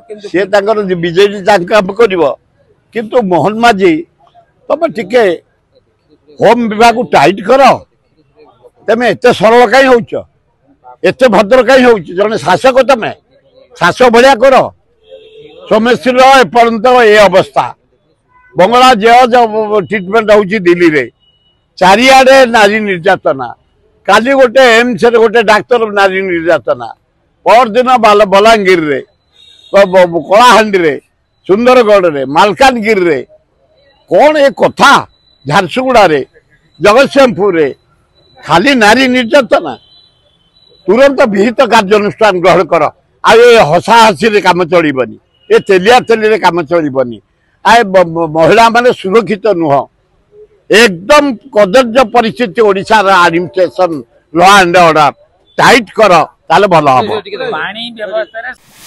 सी BJD काम कर किंतु मोहन माझी तुम टिके होम विभाग को टाइट कर तुम एत सरल कहीं हो एत भद्र कहीं हो जड़े शासक तुम शासक भाया कर सोमेश्वर एपर्यंत ये अवस्था बंगला जज ट्रिटमेंट हो दिल्ली रे चारिआडे नारी निर्यातना काली गोटे एम्स गोटे डाक्तर नारी निर्यातना पर दिन बलांगीर रे कलाहांडी रे सुंदरगढ़ रे मालकानगिरी रे कौन ए कथा झारसुगुड़ा रे जगतसिंहपुर रे खाली नारी निर्यातना तुरंत विहित कार्यानुष्ठान ग्रहण कर आ हसाहसी रे काम चलबनी ए तेलिया तेली रे काम चलबनी आ महिला माने सुरक्षित नुह एकदम कदर्य परिस्थिति ओडिशा रा administration law and order tight कर ताले भलो हम पानी व्यवस्था